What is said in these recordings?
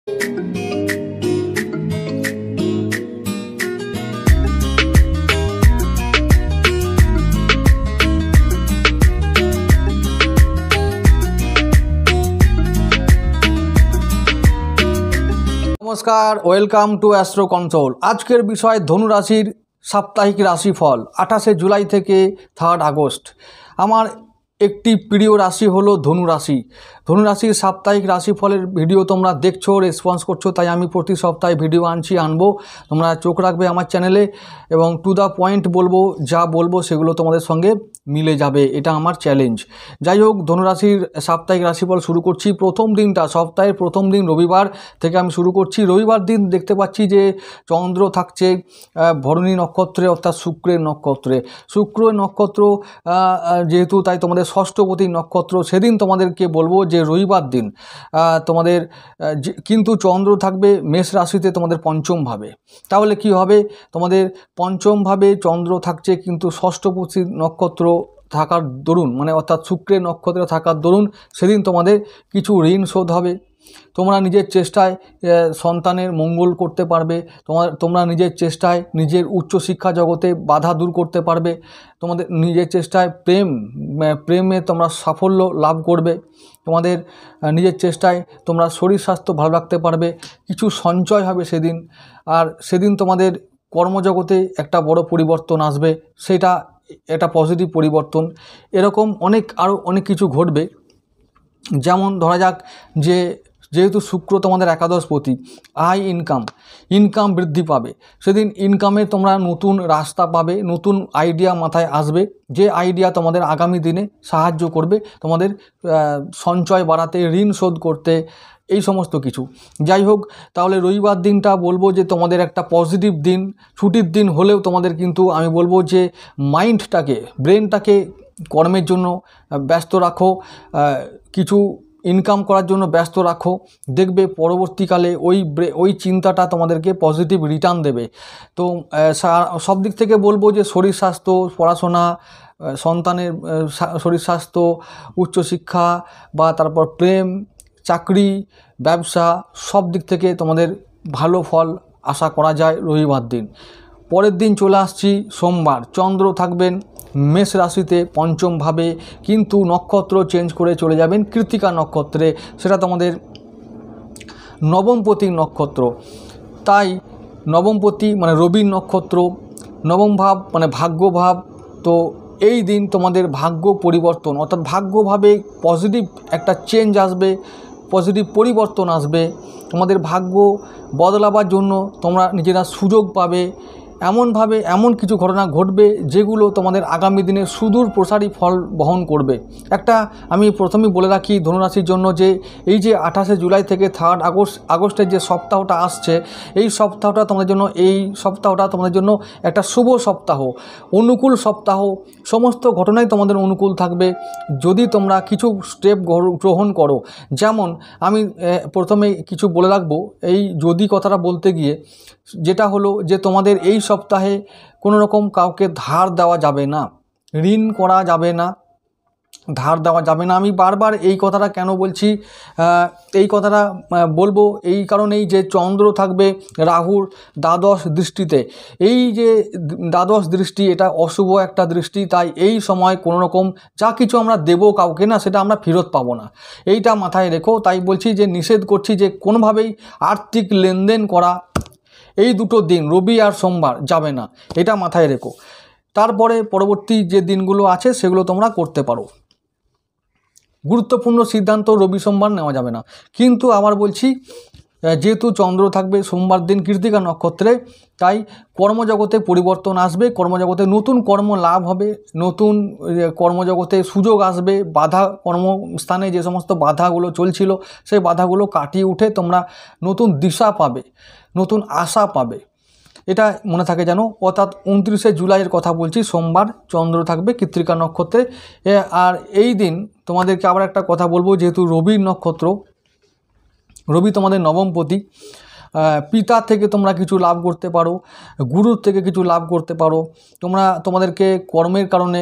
नमस्कार, welcome to astro control. आजकेर विषय धनु राशिर साप्ताहिक राशिफल 28 जुलाई থেকে 3 আগস্ট। আমার একটি প্রিয় রাশি হলো ধনু রাশি। ধনু রাশির সাপ্তাহিক রাশিফলের ভিডিও তোমরা দেখছো, রেসপন্স করছো, তাই আমি প্রতি সপ্তাহে ভিডিও আনবো। তোমরা চোখ রাখবে আমার চ্যানেলে এবং টু দ্য পয়েন্ট বলবো, যা বলবো সেগুলো তোমাদের সঙ্গে মিলে যাবে, এটা আমার চ্যালেঞ্জ। যাই হোক, ধনুরাশির সাপ্তাহিক রাশিফল শুরু করছি। প্রথম দিনটা, সপ্তাহের প্রথম দিন রবিবার থেকে আমি শুরু করছি। রবিবার দিন দেখতে পাচ্ছি যে চন্দ্র থাকছে ভরণী নক্ষত্রে, অর্থাৎ শুক্রের নক্ষত্রে। শুক্রের নক্ষত্র যেহেতু, তাই তোমাদের ষষ্ঠপতি নক্ষত্র। সেদিন তোমাদেরকে বলবো যে রবিবার দিন তোমাদের কিন্তু চন্দ্র থাকবে মেষ রাশিতে, তোমাদের পঞ্চম ভাবে। তাহলে কি হবে, তোমাদের পঞ্চম ভাবে চন্দ্র থাকছে, কিন্তু ষষ্ঠপতি নক্ষত্র থাকার দরুন, মানে অর্থাৎ শুক্রের নক্ষত্রে থাকার দরুন সেদিন তোমাদের কিছু ঋণ শোধ হবে। তোমরা নিজের চেষ্টায় সন্তানের মঙ্গল করতে পারবে। তোমরা নিজের চেষ্টায় নিজের উচ্চশিক্ষা জগতে বাধা দূর করতে পারবে। তোমাদের নিজের চেষ্টায় প্রেমে তোমরা সাফল্য লাভ করবে। তোমাদের নিজের চেষ্টায় তোমরা শরীর স্বাস্থ্য ভালো রাখতে পারবে। কিছু সঞ্চয় হবে সেদিন। আর সেদিন তোমাদের কর্মজগতে একটা বড় পরিবর্তন আসবে, সেটা একটা পজিটিভ পরিবর্তন। এরকম আরও অনেক কিছু ঘটবে। যেমন ধরা যাক যে যেহেতু শুক্র তোমাদের একাদশপতি, আয় ইনকাম বৃদ্ধি পাবে। সেদিন ইনকামে তোমরা নতুন রাস্তা পাবে, নতুন আইডিয়া মাথায় আসবে, যে আইডিয়া তোমাদের আগামী দিনে সাহায্য করবে তোমাদের সঞ্চয় বাড়াতে, ঋণ শোধ করতে, এই সমস্ত কিছু। যাই হোক, তাহলে রবিবার দিনটা বলবো যে তোমাদের একটা পজিটিভ দিন। ছুটির দিন হলেও তোমাদের কিন্তু আমি বলবো যে ব্রেনটাকে কর্মের জন্য ব্যস্ত রাখো, কিছু ইনকাম করার জন্য ব্যস্ত রাখো। দেখবে পরবর্তীকালে ওই চিন্তাটা তোমাদেরকে পজিটিভ রিটার্ন দেবে। তো সব দিক থেকে বলবো যে শরীর স্বাস্থ্য, পড়াশোনা, সন্তানের শরীর স্বাস্থ্য, উচ্চশিক্ষা বা তারপর প্রেম, চাকরি, ব্যবসা, সব দিক থেকে তোমাদের ভালো ফল আশা করা যায় রবিবার দিন। পরের দিন চলে আসছি সোমবার। চন্দ্র থাকবেন মেষ রাশিতে পঞ্চম ভাবে, কিন্তু নক্ষত্র চেঞ্জ করে চলে যাবেন কৃত্তিকা নক্ষত্রে। সেটা তোমাদের নবমপতি নক্ষত্র। তাই নবমপতি মানে রবির নক্ষত্র, নবম ভাব মানে ভাগ্যভাব। তো এই দিন তোমাদের ভাগ্য পরিবর্তন, অর্থাৎ ভাগ্যভাবে পজিটিভ একটা চেঞ্জ আসবে, পজিটিভ পরিবর্তন আসবে। তোমাদের ভাগ্য বদলাবার জন্য তোমরা নিজেরা সুযোগ পাবে। এমন কিছু ঘটনা ঘটবে যেগুলো তোমাদের আগামী দিনে সুদূর প্রসারী ফল বহন করবে। আমি প্রথমেই বলে রাখি ধনুরাশির জন্য যে এই যে 28 জুলাই থেকে 3 আগস্টের যে সপ্তাহটা আসছে, এই সপ্তাহটা তোমাদের জন্য একটা শুভ সপ্তাহ, অনুকূল সপ্তাহ। সমস্ত ঘটনাই তোমাদের অনুকূল থাকবে যদি তোমরা কিছু স্টেপ গ্রহণ করো। যেমন আমি প্রথমে কিছু বলে রাখবো, এই যদি কথাটা বলতে গিয়ে, যেটা হলো যে তোমাদের এই সপ্তাহে কোনো রকম কাউকে ধার দেওয়া যাবে না, ঋণ করা যাবে না, ধার দেওয়া যাবে না। আমি বারবার এই কথাটা কেন বলছি, এই কথাটা বলবো এই কারণেই যে চন্দ্র থাকবে রাহুর দ্বাদশ দৃষ্টিতে। এই যে দ্বাদশ দৃষ্টি, এটা অশুভ একটা দৃষ্টি। তাই এই সময় কোনো রকম যা কিছু আমরা দেবো কাউকে না, সেটা আমরা ফেরত পাবো না, এইটা মাথায় রেখো। তাই বলছি যে নিষেধ করছি যে কোনোভাবেই আর্থিক লেনদেন করা এই দুটো দিন, রবি আর সোমবার, যাবে না, এটা মাথায় রেখো। তারপরে পরবর্তী যে দিনগুলো আছে সেগুলো তোমরা করতে পারো। গুরুত্বপূর্ণ সিদ্ধান্ত রবি সোমবার নেওয়া যাবে না। কিন্তু আবার বলছি, যেহেতু চন্দ্র থাকবে সোমবার দিন কৃত্তিকা নক্ষত্রে, তাই কর্মজগতে পরিবর্তন আসবে, কর্মজগতে নতুন কর্ম লাভ হবে, নতুন কর্মজগতে সুযোগ আসবে। কর্মস্থানে যে সমস্ত বাধাগুলো চলছিল, সেই বাধাগুলো কাটিয়ে উঠে তোমরা নতুন দিশা পাবে, নতুন আশা পাবে। এটা মনে থাকে যেন। অর্থাৎ 29 জুলাইয়ের কথা বলছি, সোমবার চন্দ্র থাকবে কৃত্তিকা নক্ষত্রে। আর এই দিন তোমাদেরকে আবার একটা কথা বলবো, যেহেতু রবির নক্ষত্র, রবি তোমাদের নবমপতি, পিতা থেকে তোমরা কিছু লাভ করতে পারো, গুরুর থেকে কিছু লাভ করতে পারো। তোমাদেরকে কর্মের কারণে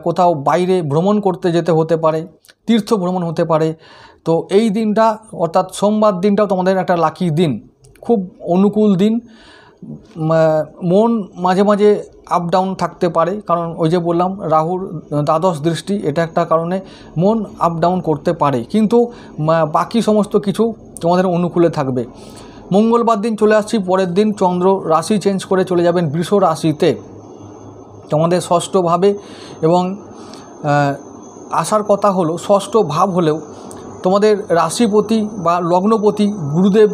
কোথাও বাইরে ভ্রমণ করতে যেতে হতে পারে, তীর্থ ভ্রমণ হতে পারে। তো এই দিনটা অর্থাৎ সোমবার দিনটাও তোমাদের একটা লাকি দিন, খুব অনুকূল দিন। মন মাঝে মাঝে আপ ডাউন থাকতে পারে, কারণ ওই যে বললাম রাহুর দ্বাদশ দৃষ্টি, এটা একটা কারণে মন আপ ডাউন করতে পারে, কিন্তু বাকি সমস্ত কিছু তোমাদের অনুকূলে থাকবে। মঙ্গলবার দিন চলে আসছি, পরের দিন চন্দ্র রাশি চেঞ্জ করে চলে যাবেন বৃষ রাশিতে, তোমাদের ষষ্ঠভাবে। এবং আসার কথা হলো ষষ্ঠ ভাব হলেও তোমাদের রাশিপতি বা লগ্নপতি গুরুদেব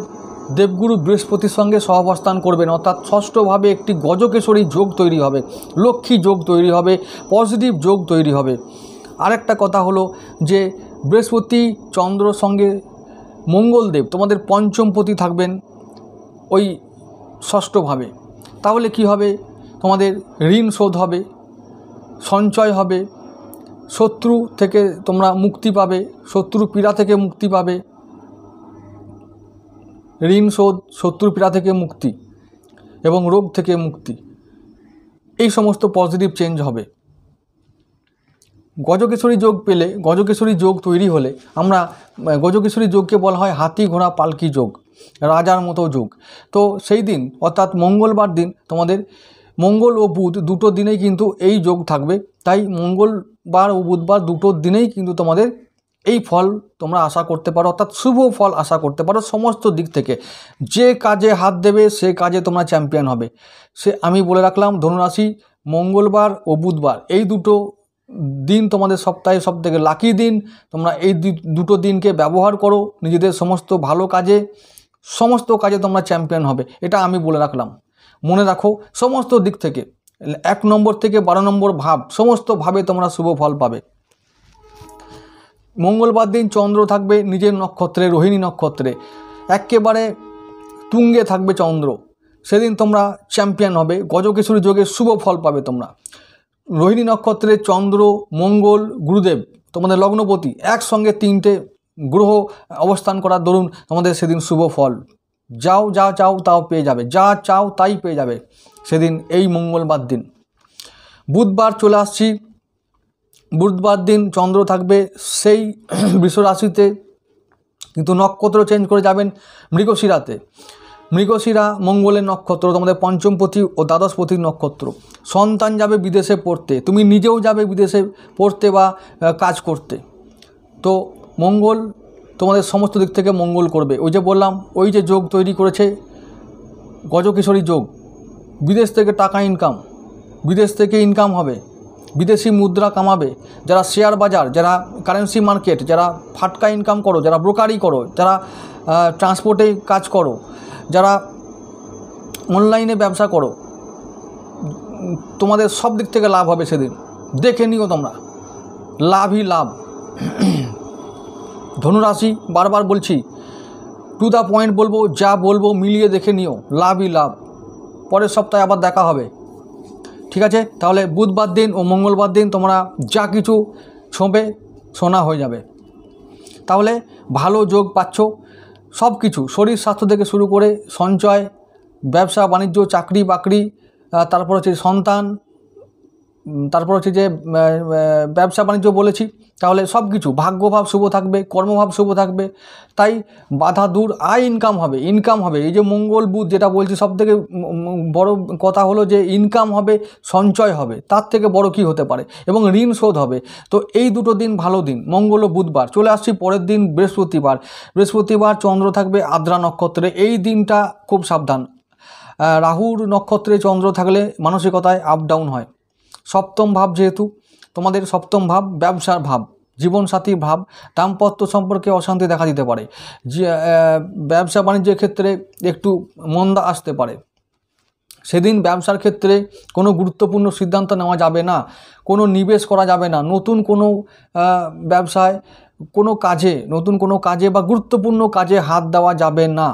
দেবগুরু বৃহস্পতির সঙ্গে সহাবস্থান করবেন, অর্থাৎ ষষ্ঠভাবে একটি গজকেশরী যোগ তৈরি হবে, লক্ষ্মী যোগ তৈরি হবে, পজিটিভ যোগ তৈরি হবে। আরেকটা কথা হলো যে বৃহস্পতি চন্দ্রর সঙ্গে মঙ্গলদেব তোমাদের পঞ্চমপতি থাকবেন ওই ষষ্ঠভাবে। তাহলে কি হবে, তোমাদের ঋণ শোধ হবে, সঞ্চয় হবে, শত্রু থেকে তোমরা মুক্তি পাবে, শত্রু পীড়া থেকে মুক্তি পাবে, ঋণ শোধ, শত্রু পীড়া থেকে মুক্তি এবং রোগ থেকে মুক্তি, এই সমস্ত পজিটিভ চেঞ্জ হবে। গজকেশরী যোগ পেলে, গজকেশরী যোগ তৈরি হলে আমরা গজকেশরী যোগকে বলা হয় হাতি ঘোড়া পালকি যোগ, রাজার মতো যোগ। তো সেই দিন অর্থাৎ মঙ্গলবার দিন তোমাদের মঙ্গল ও বুধ দুটো দিনেই কিন্তু এই যোগ থাকবে। তাই মঙ্গলবার ও বুধবার দুটো দিনেই কিন্তু তোমাদের এই ফল তোমরা আশা করতে পারো, অর্থাৎ শুভ ফল আশা করতে পারো সমস্ত দিক থেকে। যে কাজে হাত দেবে সে কাজে তোমরা চ্যাম্পিয়ন হবে। সে আমি বলে রাখলাম, ধনুরাশি মঙ্গলবার ও বুধবার এই দুটো দিন তোমাদের সপ্তাহে সবথেকে লাকি দিন। তোমরা এই দুটো দিনকে ব্যবহার করো নিজেদের সমস্ত ভালো কাজে, সমস্ত কাজে তোমরা চ্যাম্পিয়ন হবে, এটা আমি বলে রাখলাম। মনে রাখো সমস্ত দিক থেকে 1 নম্বর থেকে 12 নম্বর ভাব, সমস্ত ভাবে তোমরা শুভ ফল পাবে। মঙ্গলবার দিন চন্দ্র থাকবে নিজের নক্ষত্রে, রোহিণী নক্ষত্রে, একেবারে তুঙ্গে থাকবে চন্দ্র। সেদিন তোমরা চ্যাম্পিয়ন হবে, গজকেশরী যোগে শুভ ফল পাবে তোমরা। রোহিণী নক্ষত্রে চন্দ্র, মঙ্গল, গুরুদেব তোমাদের লগ্নপতি একসঙ্গে 3টে গ্রহ অবস্থান করার দরুন তোমাদের সেদিন শুভ ফল, যা চাও তাও পেয়ে যাবে, যা চাও তাই পেয়ে যাবে সেদিন এই মঙ্গলবার দিন। বুধবার চলে আসছি, বুধবার দিন চন্দ্র থাকবে সেই বৃষ রাশিতে, কিন্তু নক্ষত্র চেঞ্জ করে যাবেন মৃগশিরাতে। মৃগশিরা মঙ্গলের নক্ষত্র, তোমাদের পঞ্চমপতি ও দ্বাদশপতির নক্ষত্র। সন্তান যাবে বিদেশে পড়তে, তুমি নিজেও যাবে বিদেশে পড়তে বা কাজ করতে। তো মঙ্গল তোমাদের সমস্ত দিক থেকে মঙ্গল করবে। ওই যে বললাম, ওই যে যোগ তৈরি করেছে গজকেশরী যোগ, বিদেশ থেকে টাকা ইনকাম, বিদেশ থেকে ইনকাম হবে, বিদেশি মুদ্রা কামাবে। যারা শেয়ার বাজার, যারা কারেন্সি মার্কেট, যারা ফাটকা ইনকাম করো, যারা ব্রোকারি করো, যারা ট্রান্সপোর্টে কাজ করো, যারা অনলাইনে ব্যবসা করো, তোমাদের সব দিক থেকে লাভ হবে সেদিন। দেখে নিও তোমরা, লাভই লাভ। ধনুরাশি বারবার বলছি, টু দ্য পয়েন্ট বলবো, যা বলবো মিলিয়ে দেখে নিও, লাভই লাভ। পরের সপ্তাহে আবার দেখা হবে, ঠিক আছে? তাহলে বুধবার দিন ও মঙ্গলবার দিন তোমরা যা কিছু ছোঁবে সোনা হয়ে যাবে। তাহলে ভালো যোগ পাচ্ছ সব কিছু, শরীর স্বাস্থ্য থেকে শুরু করে সঞ্চয়, ব্যবসা বাণিজ্য, চাকরি বাকরি, তারপর হচ্ছে সন্তান, তারপর হচ্ছে যে ব্যবসা বাণিজ্য বলেছি। তাহলে সব কিছু ভাগ্যভাব শুভ থাকবে, কর্মভাব শুভ থাকবে, তাই বাধা দূর, আয় ইনকাম হবে, ইনকাম হবে। এই যে মঙ্গল বুধ যেটা বলছি, সব থেকে বড় কথা হলো যে ইনকাম হবে, সঞ্চয় হবে, তার থেকে বড় কি হতে পারে, এবং ঋণ শোধ হবে। তো এই দুটো দিন ভালো দিন, মঙ্গল ও বুধবার। চলে আসছি পরের দিন বৃহস্পতিবার। বৃহস্পতিবার চন্দ্র থাকবে আদ্রা নক্ষত্রে, এই দিনটা খুব সাবধান। রাহুর নক্ষত্রে চন্দ্র থাকলে মানসিকতায় আপ ডাউন হয়। সপ্তম ভাব যেহেতু তোমাদের, সপ্তম ভাব ব্যবসার ভাব, জীবনসাথীর ভাব, দাম্পত্য সম্পর্কে অশান্তি দেখা দিতে পারে, যে ব্যবসা বাণিজ্যের ক্ষেত্রে একটু মন্দা আসতে পারে। সেদিন ব্যবসার ক্ষেত্রে কোনো গুরুত্বপূর্ণ সিদ্ধান্ত নেওয়া যাবে না, কোনো নিবেশ করা যাবে না, নতুন কোনো ব্যবসায়, কোনো কাজে, নতুন কোনো কাজে বা গুরুত্বপূর্ণ কাজে হাত দেওয়া যাবে না।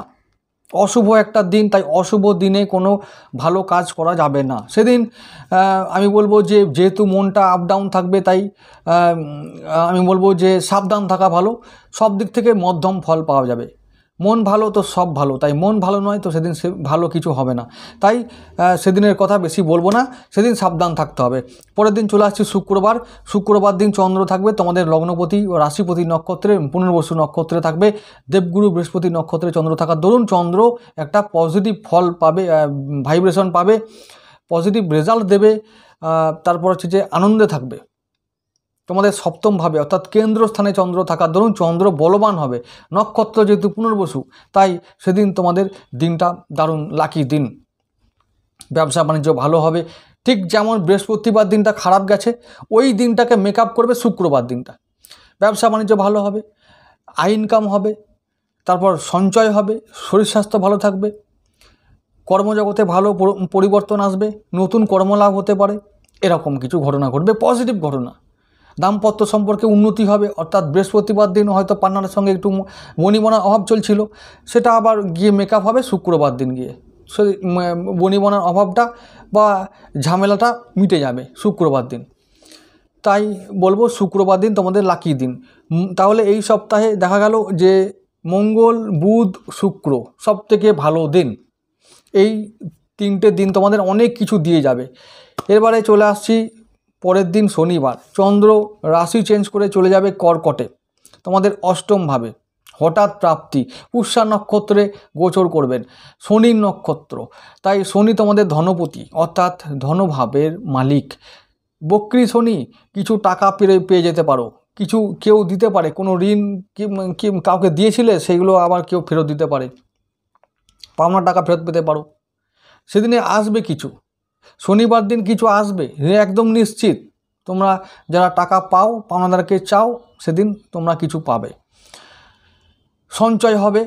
অশুভ একটা দিন, তাই অশুভ দিনে কোনো ভালো কাজ করা যাবে না সেদিন। আমি বলবো যে যেহেতু মনটা আপ ডাউন থাকবে, তাই আমি বলবো যে সাবধান থাকা ভালো। সব দিক থেকে মধ্যম ফল পাওয়া যাবে। মন ভালো তো সব ভালো, তাই মন ভালো নয় তো সেদিন ভালো কিছু হবে না। তাই সেদিনের কথা বেশি বলবো না, সেদিন সাবধান থাকতে হবে। পরের দিন চলে আসছি শুক্রবার। শুক্রবার দিন চন্দ্র থাকবে তোমাদের লগ্নপতি ও রাশিপতি নক্ষত্রে, পুনর্বসু নক্ষত্রে থাকবে। দেবগুরু বৃহস্পতি নক্ষত্রে চন্দ্র থাকার দরুন চন্দ্র একটা পজিটিভ ফল পাবে, ভাইব্রেশন পাবে, পজিটিভ রেজাল্ট দেবে। তারপর হচ্ছে যে আনন্দে থাকবে। তোমাদের সপ্তমভাবে অর্থাৎ কেন্দ্রস্থানে চন্দ্র থাকার দরুন চন্দ্র বলবান হবে। নক্ষত্র যেহেতু পুনর্বসু, তাই সেদিন তোমাদের দিনটা দারুণ লাকি দিন। ব্যবসা বাণিজ্য ভালো হবে। ঠিক যেমন বৃহস্পতিবার দিনটা খারাপ গেছে, ওই দিনটাকে মেকআপ করবে শুক্রবার দিনটা। ব্যবসা বাণিজ্য ভালো হবে, আয় ইনকাম হবে, তারপর সঞ্চয় হবে, শরীর স্বাস্থ্য ভালো থাকবে, কর্মজগতে ভালো পরিবর্তন আসবে, নতুন কর্মলাভ হতে পারে, এরকম কিছু ঘটনা ঘটবে, পজিটিভ ঘটনা। দাম্পত্য সম্পর্কে উন্নতি হবে, অর্থাৎ বৃহস্পতিবার দিন হয়তো পার্টনারের সঙ্গে একটু বনিবনার অভাব চলছিল, সেটা আবার গিয়ে মেকআপ হবে শুক্রবার দিন গিয়ে। সেই বনিবনার অভাবটা বা ঝামেলাটা মিটে যাবে শুক্রবার দিন। তাই বলবো শুক্রবার দিন তোমাদের লাকি দিন। তাহলে এই সপ্তাহে দেখা গেল যে মঙ্গল, বুধ, শুক্র সবথেকে ভালো দিন। এই তিনটে দিন তোমাদের অনেক কিছু দিয়ে যাবে। এবারে চলে আসছি পরের দিন শনিবার। চন্দ্র রাশি চেঞ্জ করে চলে যাবে কর্কটে, তোমাদের অষ্টমভাবে। হঠাৎ প্রাপ্তি, পুষ্যা নক্ষত্রে গোচর করবেন, শনির নক্ষত্র। তাই শনি তোমাদের ধনপতি অর্থাৎ ধনভাবের মালিক। বক্রী শনি, কিছু টাকা পেয়ে যেতে পারো, কিছু কেউ দিতে পারে, কোনো ঋণ কাউকে দিয়েছিলে সেইগুলো আবার কেউ ফেরত দিতে পারে, পাওনা টাকা ফেরত পেতে পারো। সেদিনে আসবে কিছু, শনিবার দিন কিছু আসবে, একদম নিশ্চিত। তোমরা যারা টাকা পাও, পাওনাদারকে চাও, সেদিন তোমরা কিছু পাবে। সঞ্চয় হবে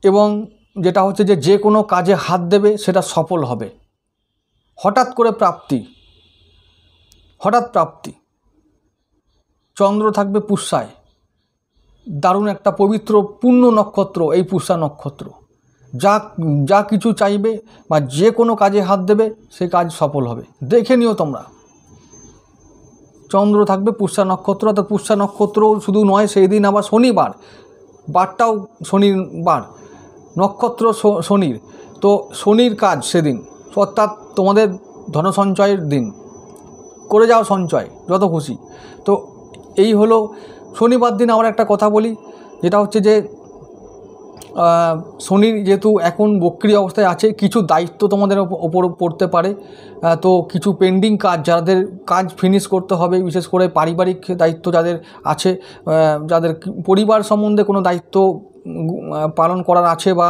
এবং যেটা হচ্ছে যে কোনো কাজে হাত দেবে সেটা সফল হবে। হঠাৎ করে প্রাপ্তি, হঠাৎ প্রাপ্তি। চন্দ্র থাকবে পুষ্যায়, দারুণ একটা পবিত্র পূর্ণ নক্ষত্র এই পুষ্যা নক্ষত্র। যা কিছু চাইবে বা যে কোনো কাজে হাত দেবে সে কাজ সফল হবে, দেখে নিও তোমরা। চন্দ্র থাকবে পুষ্যা নক্ষত্র, অর্থাৎ পুষ্যা নক্ষত্র শুধু নয়, সেই দিন আবার শনিবার, বারটাও শনির বার, নক্ষত্র শনির। তো শনির কাজ সেদিন, অর্থাৎ তোমাদের ধনসঞ্চয়ের দিন। করে যাও সঞ্চয় যত খুশি। তো এই হলো শনিবার দিন। আমার একটা কথা বলি, যেটা হচ্ছে যে শনির যেহেতু এখন বক্রী অবস্থায় আছে, কিছু দায়িত্ব তোমাদের ওপর পড়তে পারে। তো কিছু পেন্ডিং কাজ, যাদের কাজ ফিনিশ করতে হবে, বিশেষ করে পারিবারিক দায়িত্ব যাদের আছে, যাদের পরিবার সম্বন্ধে কোনো দায়িত্ব পালন করার আছে বা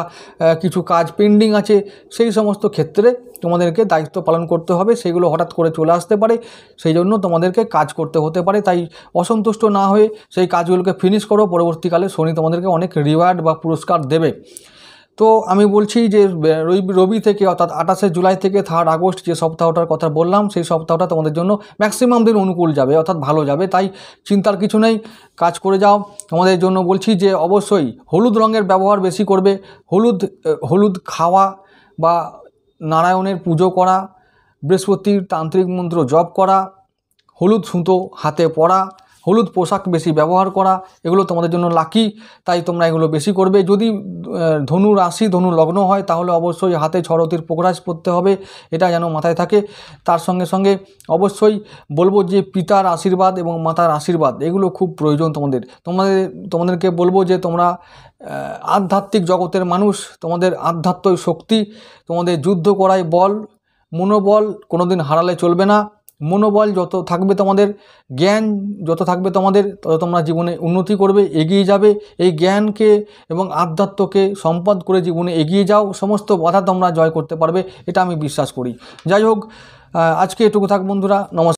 কিছু কাজ পেন্ডিং আছে, সেই সমস্ত ক্ষেত্রে তোমাদেরকে দায়িত্ব পালন করতে হবে। সেগুলো হঠাৎ করে চলে আসতে পারে, সেই জন্য তোমাদেরকে কাজ করতে হতে পারে। তাই অসন্তুষ্ট না হয়ে সেই কাজগুলোকে ফিনিশ করো, পরবর্তীকালে শনি তোমাদেরকে অনেক রিওয়ার্ড বা পুরস্কার দেবে। তো আমি বলছি যে রবি থেকে অর্থাৎ 28শে জুলাই থেকে 3 আগস্ট যে সপ্তাহটার কথা বললাম, সেই সপ্তাহটা তোমাদের জন্য ম্যাক্সিমাম দিন অনুকূল যাবে, অর্থাৎ ভালো যাবে। তাই চিন্তার কিছু নেই, কাজ করে যাও। তোমাদের জন্য বলছি যে অবশ্যই হলুদ রঙের ব্যবহার বেশি করবে। হলুদ খাওয়া বা নারায়ণের পুজো করা, বৃহস্পতির তান্ত্রিক মন্ত্র জপ করা, হলুদ সুতো হাতে পরা, হলুদ পোশাক বেশি ব্যবহার করা, এগুলো তোমাদের জন্য লাকি। তাই তোমরা এগুলো বেশি করবে। যদি ধনু রাশি, ধনু লগ্ন হয়, তাহলে অবশ্যই হাতে ছড়তির পোকরাজ পরতে হবে, এটা যেন মাথায় থাকে। তার সঙ্গে সঙ্গে অবশ্যই বলবো যে পিতার আশীর্বাদ এবং মাতার আশীর্বাদ এগুলো খুব প্রয়োজন তোমাদেরকে বলবো যে তোমরা আধ্যাত্মিক জগতের মানুষ, তোমাদের আধ্যাত্মিক শক্তি, তোমাদের যুদ্ধ করায় বল, মনোবল কোনোদিন হারালে চলবে না। মনোবল যত থাকবে তোমাদের, জ্ঞান যত থাকবে তোমাদের, তত তোমরা জীবনে উন্নতি করবে, এগিয়ে যাবে। এই জ্ঞানকে এবং আধ্যাত্মকে সম্পদ করে জীবনে এগিয়ে যাও, সমস্ত বাধা তোমরা জয় করতে পারবে, এটা আমি বিশ্বাস করি। যাই হোক, আজকে এটুকু থাক বন্ধুরা, নমস্কার।